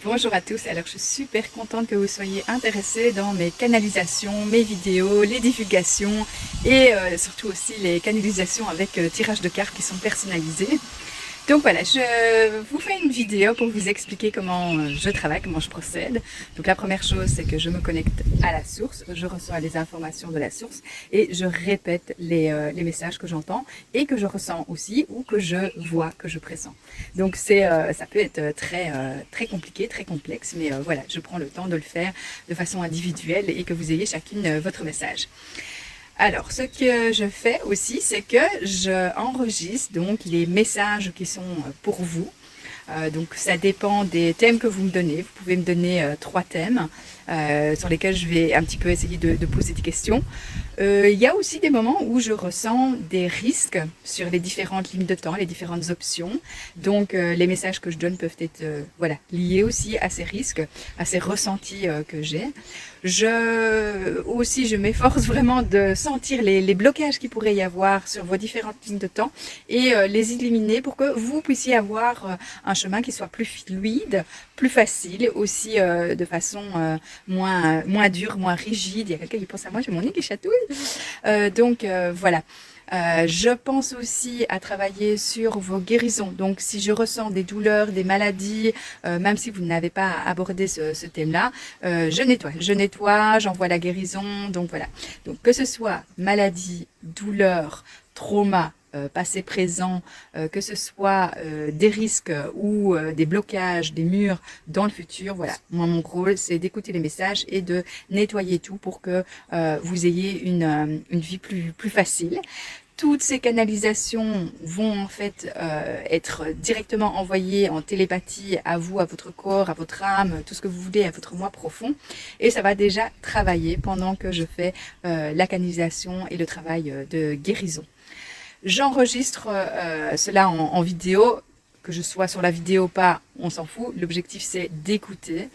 Bonjour à tous, alors je suis super contente que vous soyez intéressés dans mes canalisations, mes vidéos, les divulgations et surtout aussi les canalisations avec tirage de cartes qui sont personnalisées. Donc voilà, je vous fais une vidéo pour vous expliquer comment je travaille, comment je procède. Donc la première chose, c'est que je me connecte à la source, je reçois les informations de la source et je répète les messages que j'entends et que je ressens aussi ou que je vois, que je pressens. Donc ça peut être très compliqué, très complexe, mais voilà, je prends le temps de le faire de façon individuelle et que vous ayez chacune votre message. Alors, ce que je fais aussi, c'est que je enregistre donc les messages qui sont pour vous. Donc, ça dépend des thèmes que vous me donnez. Vous pouvez me donner 3 thèmes sur lesquels je vais un petit peu essayer de poser des questions. Il y a aussi des moments où je ressens des risques sur les différentes lignes de temps, les différentes options. Donc, les messages que je donne peuvent être voilà, liés aussi à ces risques, à ces ressentis que j'ai. Je m'efforce vraiment de sentir les blocages qu'il pourrait y avoir sur vos différentes lignes de temps et les éliminer pour que vous puissiez avoir un chemin qui soit plus fluide, plus facile, aussi de façon moins dure, moins rigide. Il y a quelqu'un qui pense à moi, j'ai mon nez qui chatouille. Voilà. Je pense aussi à travailler sur vos guérisons. Donc, si je ressens des douleurs, des maladies, même si vous n'avez pas abordé ce thème-là, je nettoie, j'envoie la guérison. Donc, voilà. Donc, que ce soit maladie, douleur, trauma, passé, présent, que ce soit des risques ou des blocages, des murs dans le futur, voilà. Moi, mon rôle, c'est d'écouter les messages et de nettoyer tout pour que vous ayez une vie plus facile. Toutes ces canalisations vont en fait être directement envoyées en télépathie à vous, à votre corps, à votre âme, tout ce que vous voulez, à votre moi profond. Et ça va déjà travailler pendant que je fais la canalisation et le travail de guérison. J'enregistre cela en vidéo, que je sois sur la vidéo ou pas, on s'en fout. L'objectif, c'est d'écouter.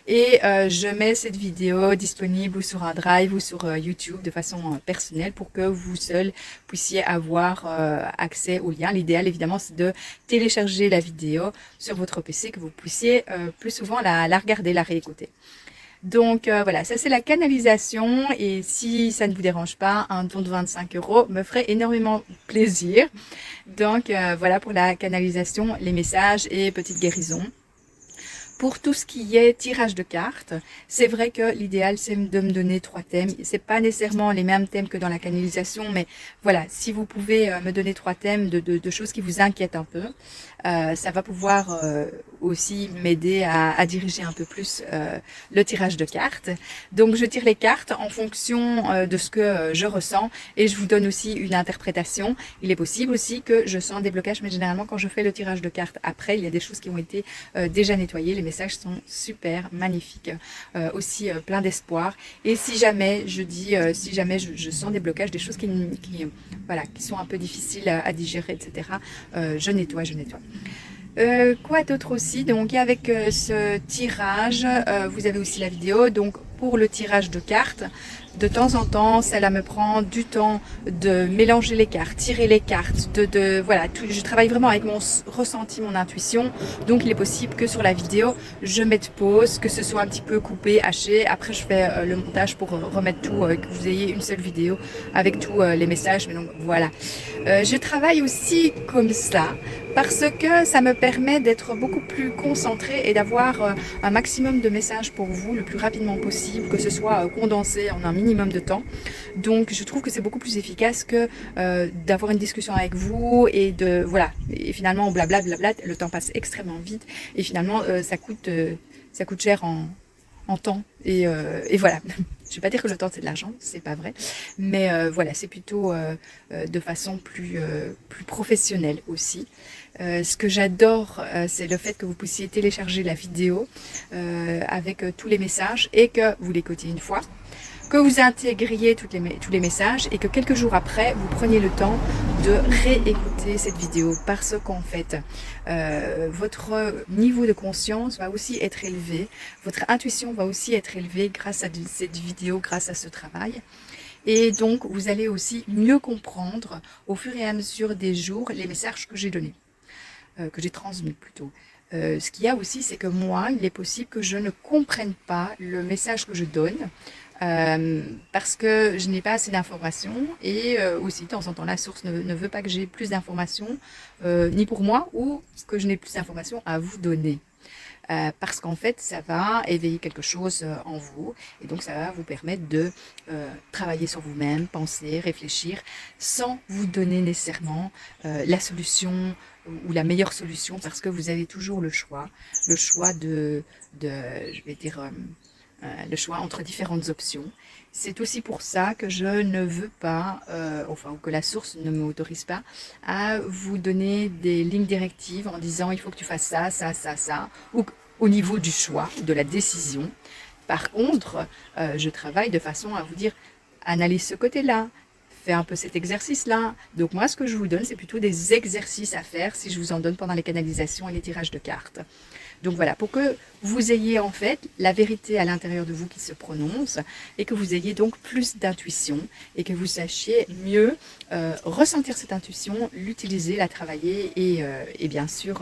Et je mets cette vidéo disponible ou sur un drive ou sur YouTube de façon personnelle pour que vous seul puissiez avoir accès au lien. L'idéal, évidemment, c'est de télécharger la vidéo sur votre PC, que vous puissiez plus souvent la regarder, la réécouter. Donc voilà, ça c'est la canalisation et si ça ne vous dérange pas, un don de 25 € me ferait énormément plaisir. Donc voilà pour la canalisation, les messages et petite guérison. Pour tout ce qui est tirage de cartes, c'est vrai que l'idéal c'est de me donner 3 thèmes. C'est pas nécessairement les mêmes thèmes que dans la canalisation, mais voilà, si vous pouvez me donner 3 thèmes de choses qui vous inquiètent un peu, ça va pouvoir aussi m'aider à diriger un peu plus le tirage de cartes. Donc je tire les cartes en fonction de ce que je ressens et je vous donne aussi une interprétation. Il est possible aussi que je sens des blocages, mais généralement quand je fais le tirage de cartes après, il y a des choses qui ont été déjà nettoyées. Les messages sont super, magnifiques, aussi plein d'espoir. Et si jamais je sens des blocages, des choses voilà, qui sont un peu difficiles à digérer, etc., je nettoie. Quoi d'autre aussi? Donc avec ce tirage, vous avez aussi la vidéo. Donc pour le tirage de cartes, de temps en temps, cela me prend du temps de mélanger les cartes, tirer les cartes, voilà, je travaille vraiment avec mon ressenti, mon intuition. Donc il est possible que sur la vidéo, je mette pause, que ce soit un petit peu coupé, haché. Après, je fais le montage pour remettre tout, que vous ayez une seule vidéo avec tous les messages. Mais donc voilà. Je travaille aussi comme ça parce que ça me permet d'être beaucoup plus concentrée et d'avoir un maximum de messages pour vous le plus rapidement possible, que ce soit condensé en un minimum de temps. Donc je trouve que c'est beaucoup plus efficace que d'avoir une discussion avec vous et voilà, et finalement blablabla, le temps passe extrêmement vite et finalement ça coûte cher en temps et voilà. Je vais pas dire que le temps c'est de l'argent, c'est pas vrai, mais voilà, c'est plutôt de façon plus professionnelle aussi. Ce que j'adore, c'est le fait que vous puissiez télécharger la vidéo avec tous les messages et que vous l'écoutiez une fois, que vous intégriez tous les messages et que quelques jours après, vous preniez le temps de réécouter cette vidéo parce qu'en fait, votre niveau de conscience va aussi être élevé, votre intuition va aussi être élevée grâce à cette vidéo, grâce à ce travail. Et donc, vous allez aussi mieux comprendre au fur et à mesure des jours les messages que j'ai donnés. que j'ai transmis plutôt. Ce qu'il y a aussi, c'est que moi, il est possible que je ne comprenne pas le message que je donne parce que je n'ai pas assez d'informations et aussi de temps en temps la source ne veut pas que j'ai plus d'informations ni pour moi ou que je n'ai plus d'informations à vous donner. Parce qu'en fait, ça va éveiller quelque chose en vous et donc ça va vous permettre de travailler sur vous-même, penser, réfléchir, sans vous donner nécessairement la solution ou la meilleure solution, parce que vous avez toujours le choix je vais dire, le choix entre différentes options. C'est aussi pour ça que je ne veux pas, enfin, ou que la source ne m'autorise pas à vous donner des lignes directives en disant il faut que tu fasses ça, ça, ça, ça, ou au niveau du choix, de la décision. Par contre, je travaille de façon à vous dire analyse ce côté-là, fais un peu cet exercice-là. Donc moi, ce que je vous donne, c'est plutôt des exercices à faire si je vous en donne pendant les canalisations et les tirages de cartes. Donc voilà, pour que vous ayez en fait la vérité à l'intérieur de vous qui se prononce et que vous ayez donc plus d'intuition et que vous sachiez mieux ressentir cette intuition, l'utiliser, la travailler et bien sûr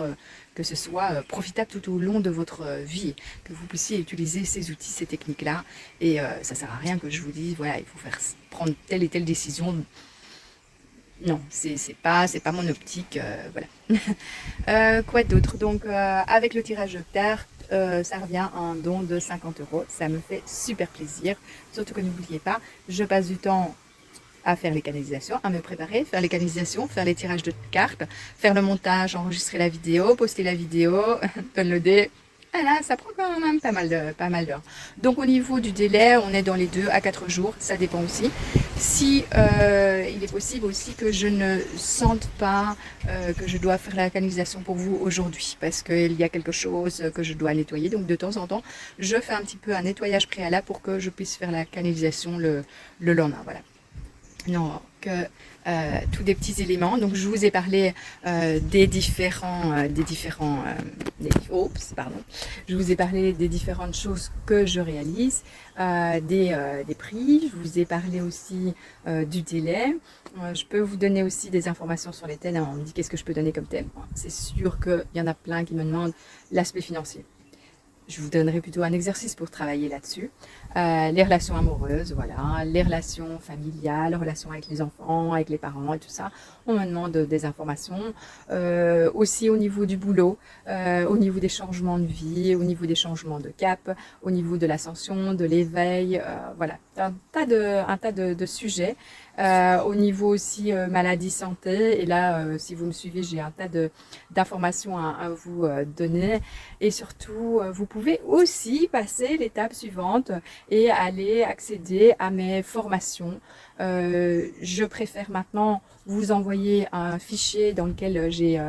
que ce soit profitable tout au long de votre vie, que vous puissiez utiliser ces outils, ces techniques-là. Et ça ne sert à rien que je vous dise, voilà, il faut prendre telle et telle décision. Non, c'est pas mon optique, voilà. Quoi d'autre? Donc, avec le tirage de cartes, ça revient à un don de 50 €. Ça me fait super plaisir. Surtout que n'oubliez pas, je passe du temps à faire les canalisations, à me préparer, faire les canalisations, faire les tirages de cartes, faire le montage, enregistrer la vidéo, poster la vidéo, downloader. Voilà, ça prend quand même pas mal d'heures. Donc au niveau du délai, on est dans les 2 à 4 jours, ça dépend aussi. Si il est possible aussi que je ne sente pas que je dois faire la canalisation pour vous aujourd'hui, parce qu'il y a quelque chose que je dois nettoyer. Donc de temps en temps, je fais un petit peu un nettoyage préalable pour que je puisse faire la canalisation le lendemain. Voilà. Donc, tous des petits éléments. Donc, je vous ai parlé je vous ai parlé des différentes choses que je réalise, des prix. Je vous ai parlé aussi du délai. Je peux vous donner aussi des informations sur les thèmes. On me dit qu'est-ce que je peux donner comme thème. C'est sûr qu'il y en a plein qui me demandent l'aspect financier. Je vous donnerai plutôt un exercice pour travailler là-dessus. Les relations amoureuses, voilà, les relations familiales, les relations avec les enfants, avec les parents et tout ça. On me demande des informations. Aussi au niveau du boulot, au niveau des changements de vie, au niveau des changements de cap, au niveau de l'ascension, de l'éveil, voilà, un tas de sujets. Au niveau aussi maladie, santé, et là, si vous me suivez, j'ai un tas d'informations à vous donner. Et surtout, vous pouvez aussi passer l'étape suivante et aller accéder à mes formations. Je préfère maintenant vous envoyer un fichier dans lequel j'ai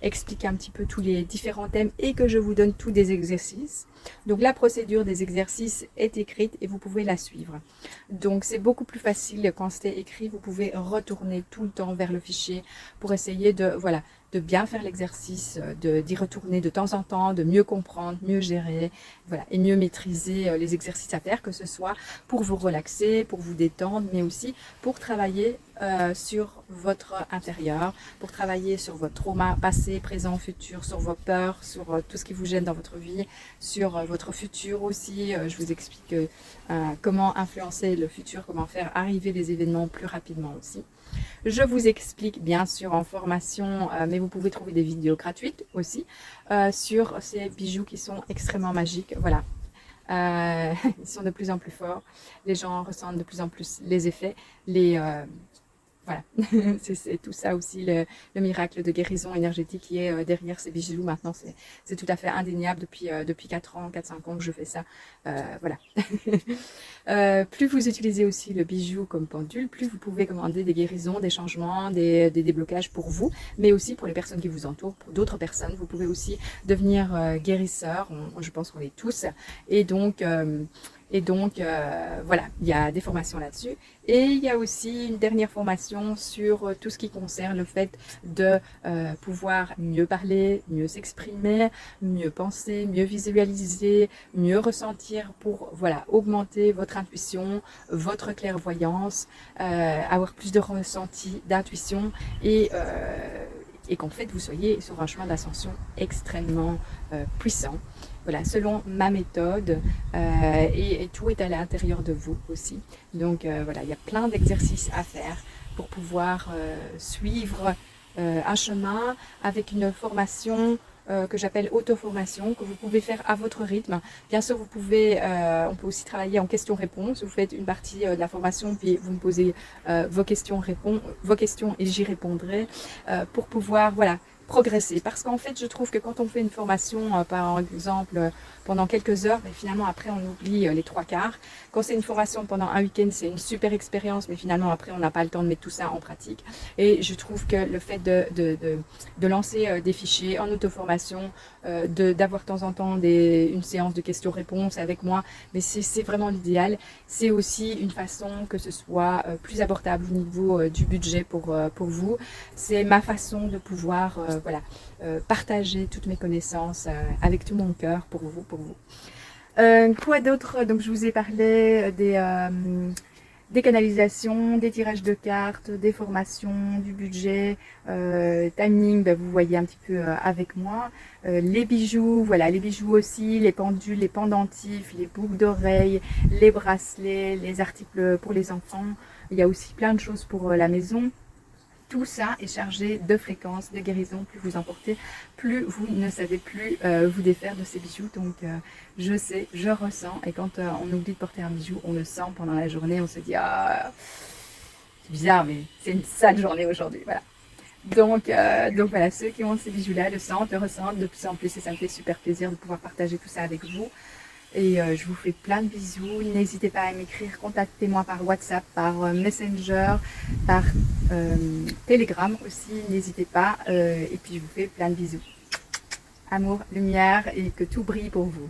expliqué un petit peu tous les différents thèmes et que je vous donne tous des exercices. Donc la procédure des exercices est écrite et vous pouvez la suivre. Donc c'est beaucoup plus facile quand c'est écrit. Vous pouvez retourner tout le temps vers le fichier pour essayer de, voilà, de bien faire l'exercice, d'y retourner de temps en temps, de mieux comprendre, mieux gérer, voilà, et mieux maîtriser les exercices à faire, que ce soit pour vous relaxer, pour vous détendre, mais aussi pour travailler sur votre intérieur, pour travailler sur votre trauma passé, présent, futur, sur vos peurs, sur tout ce qui vous gêne dans votre vie, sur votre futur aussi. Je vous explique comment influencer le futur, comment faire arriver les événements plus rapidement aussi. Je vous explique bien sûr en formation, mais vous pouvez trouver des vidéos gratuites aussi sur ces bijoux qui sont extrêmement magiques. Voilà. Ils sont de plus en plus forts. Les gens ressentent de plus en plus les effets. Voilà, c'est tout ça aussi, le miracle de guérison énergétique qui est derrière ces bijoux. Maintenant, c'est tout à fait indéniable depuis 4 ans, 4-5 ans que je fais ça. Voilà. Plus vous utilisez aussi le bijou comme pendule, plus vous pouvez commander des guérisons, des changements, des déblocages pour vous, mais aussi pour les personnes qui vous entourent, pour d'autres personnes. Vous pouvez aussi devenir guérisseur, je pense qu'on est tous. Et donc voilà, il y a des formations là-dessus. Et il y a aussi une dernière formation sur tout ce qui concerne le fait de pouvoir mieux parler, mieux s'exprimer, mieux penser, mieux visualiser, mieux ressentir pour, voilà, augmenter votre intuition, votre clairvoyance, avoir plus de ressenti, d'intuition et et qu'en fait vous soyez sur un chemin d'ascension extrêmement puissant. Voilà, selon ma méthode, et tout est à l'intérieur de vous aussi. Donc voilà, il y a plein d'exercices à faire pour pouvoir suivre un chemin avec une formation que j'appelle auto-formation, que vous pouvez faire à votre rythme. Bien sûr, vous pouvez, on peut aussi travailler en questions-réponses. Vous faites une partie de la formation, puis vous me posez vos questions et j'y répondrai pour pouvoir, voilà, progresser. Parce qu'en fait, je trouve que quand on fait une formation, par exemple, pendant quelques heures, mais finalement après on oublie les trois quarts. Quand c'est une formation pendant un week-end, c'est une super expérience, mais finalement après on n'a pas le temps de mettre tout ça en pratique. Et je trouve que le fait de lancer des fichiers en auto-formation, d'avoir de temps en temps une séance de questions-réponses avec moi, mais c'est vraiment l'idéal. C'est aussi une façon que ce soit plus abordable au niveau du budget pour vous. C'est ma façon de pouvoir voilà, partager toutes mes connaissances avec tout mon cœur pour vous. Quoi d'autre? Donc je vous ai parlé des canalisations, des tirages de cartes, des formations, du budget, timing, ben, vous voyez un petit peu avec moi. Les bijoux, voilà, les bijoux aussi, les pendules, les pendentifs, les boucles d'oreilles, les bracelets, les articles pour les enfants. Il y a aussi plein de choses pour la maison. Tout ça est chargé de fréquences, de guérison. Plus vous en portez, plus vous ne savez plus vous défaire de ces bijoux. Donc je sais, je ressens. Et quand on oublie de porter un bijou, on le sent pendant la journée. On se dit, ah, c'est bizarre, mais c'est une sale journée aujourd'hui. Voilà. Donc voilà, ceux qui ont ces bijoux-là le sentent, le ressentent de plus en plus. Et ça me fait super plaisir de pouvoir partager tout ça avec vous. Et je vous fais plein de bisous. N'hésitez pas à m'écrire, contactez-moi par WhatsApp, par Messenger, par Telegram aussi. N'hésitez pas. Et puis je vous fais plein de bisous. Amour, lumière et que tout brille pour vous.